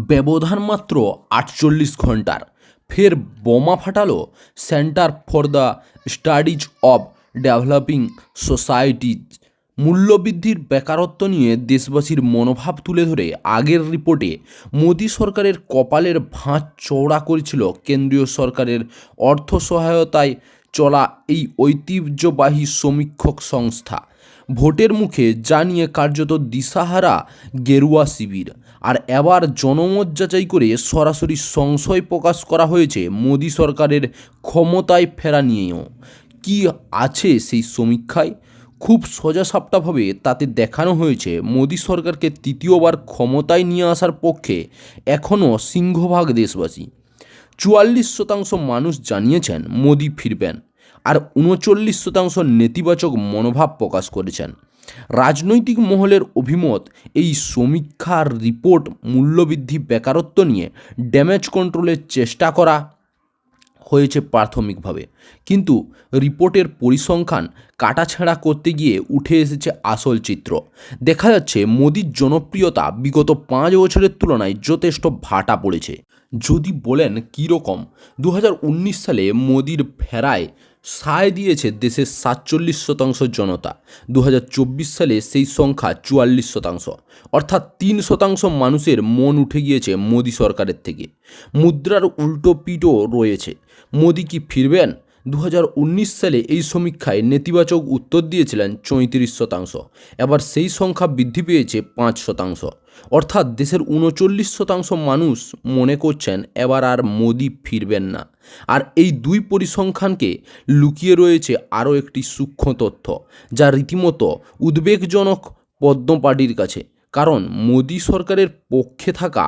ব্যবধান মাত্র ৪৮ ঘণ্টার ফের বোমা ফাটালো centre for the studies of developing societies. মূল্যবৃদ্ধির বেকারত্ব নিয়ে দেশবাসীর মনোভাব তুলে ধরে আগের রিপোর্টে মোদী সরকারের কপালের ভাঁজ চওড়া করেছিল কেন্দ্রীয় সরকারের অর্থ সহায়তায় চলা এই ঐতিহ্যবাহী সমীক্ষক সংস্থা। ভোটের মুখে যা নিয়ে কার্যত দিশাহারা গেরুয়া শিবির, আর এবার জনমত যাচাই করে সরাসরি সংশয় প্রকাশ করা হয়েছে মোদী সরকারের ক্ষমতায় ফেরা নিয়েও। কি আছে সেই সমীক্ষায়? খুব সোজাসাপটাভাবে তাতে দেখানো হয়েছে মোদী সরকারকে তৃতীয়বার ক্ষমতায় নিয়ে আসার পক্ষে এখনও সিংহভাগ দেশবাসী। ৪৪% মানুষ জানিয়েছেন মোদী ফিরবেন, আর ৩৯% নেতিবাচক মনোভাব প্রকাশ করেছেন। রাজনৈতিক মহলের অভিমত, এই সমীক্ষার রিপোর্ট মূল্যবৃদ্ধি বেকারত্ব নিয়ে ড্যামেজ কন্ট্রোলের চেষ্টা করা হয়েছে প্রাথমিকভাবে, কিন্তু রিপোর্টের পরিসংখ্যান কাটাছেঁড়া করতে গিয়ে উঠে এসেছে আসল চিত্র। দেখা যাচ্ছে মোদির জনপ্রিয়তা বিগত ৫ বছরের তুলনায় যথেষ্ট ভাটা পড়েছে। যদি বলেন কীরকম, ২০১৯ সালে মোদির ফেরায় সায় দিয়েছে দেশের ৪৭% জনতা। ২০২৪ সালে সেই সংখ্যা ৪৪%, অর্থাৎ ৩% মানুষের মন উঠে গিয়েছে মোদী সরকারের থেকে। মুদ্রার উল্টো পিঠও রয়েছে। মোদী কি ফিরবেন? ২০১৯ সালে এই সমীক্ষায় নেতিবাচক উত্তর দিয়েছিলেন ৩৫%, এবার সেই সংখ্যা বৃদ্ধি পেয়েছে ৫%, অর্থাৎ দেশের ৩৯% মানুষ মনে করছেন এবার আর মোদী ফিরবেন না। আর এই দুই পরিসংখ্যানকে লুকিয়ে রয়েছে আরও একটি সূক্ষ্ম তথ্য, যা রীতিমতো উদ্বেগজনক পদ্ম পার্টির কাছে। কারণ মোদী সরকারের পক্ষে থাকা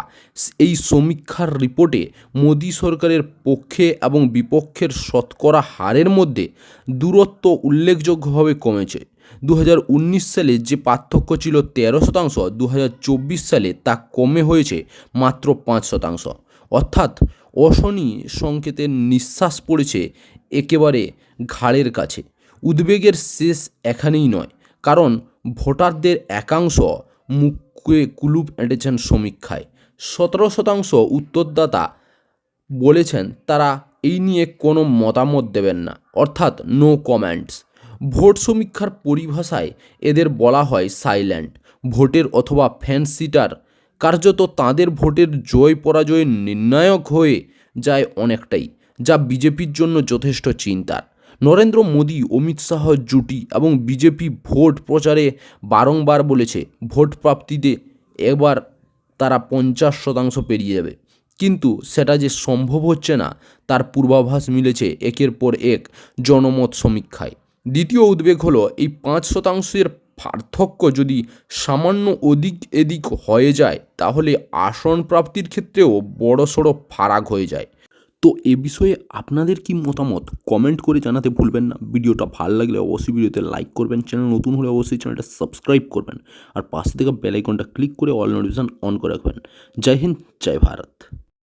এই সমীক্ষার রিপোর্টে মোদী সরকারের পক্ষে এবং বিপক্ষের শতকরা হারের মধ্যে দূরত্ব উল্লেখযোগ্যভাবে কমেছে। ২০১৯ সালে যে পার্থক্য ছিল ১৩%, ২০২৪ সালে তা কমে হয়েছে মাত্র ৫%, অর্থাৎ অশনি সংকেতের নিঃশ্বাস পড়েছে একেবারে ঘাড়ের কাছে। উদ্বেগের শেষ এখানেই নয়, কারণ ভোটারদের একাংশ মুখে কুলুপ এঁটেছেন সমীক্ষায়। ১৭% উত্তরদাতা বলেছেন তারা এই নিয়ে কোনো মতামত দেবেন না, অর্থাৎ নো কমেন্টস। ভোট সমীক্ষার পরিভাষায় এদের বলা হয় সাইলেন্ট ভোটের অথবা ফ্যান্সিটার। কার্যত তাঁদের ভোটের জয় পরাজয় নির্ণায়ক হয়ে যায় অনেকটাই, যা বিজেপির জন্য যথেষ্ট চিন্তার। নরেন্দ্র মোদী, অমিত শাহ জুটি এবং বিজেপি ভোট প্রচারে বারংবার বলেছে ভোট প্রাপ্তিতে এবার তারা ৫০% পেরিয়ে যাবে, কিন্তু সেটা যে সম্ভব হচ্ছে না তার পূর্বাভাস মিলেছে একের পর এক জনমত সমীক্ষায়। দ্বিতীয় উদ্বেগ হলো এই ৫%-এর পার্থক্য যদি সামান্য ওদিক এদিক হয়ে যায় তাহলে আসন প্রাপ্তির ক্ষেত্রেও বড়সড় ফারাক হয়ে যায়। তো এ বিষয়ে আপনাদের কি মতামত কমেন্ট করে জানাতে ভুলবেন না। ভিডিওটা ভালো লাগলে অবশ্যই ভিডিওতে লাইক করবেন, চ্যানেল নতুন হলে অবশ্যই চ্যানেলটা সাবস্ক্রাইব করবেন, আর পাশে থেকে বেল আইকনটা ক্লিক করে অল নোটিফিকেশন অন করে রাখবেন। জয় হিন্দ, জয় ভারত।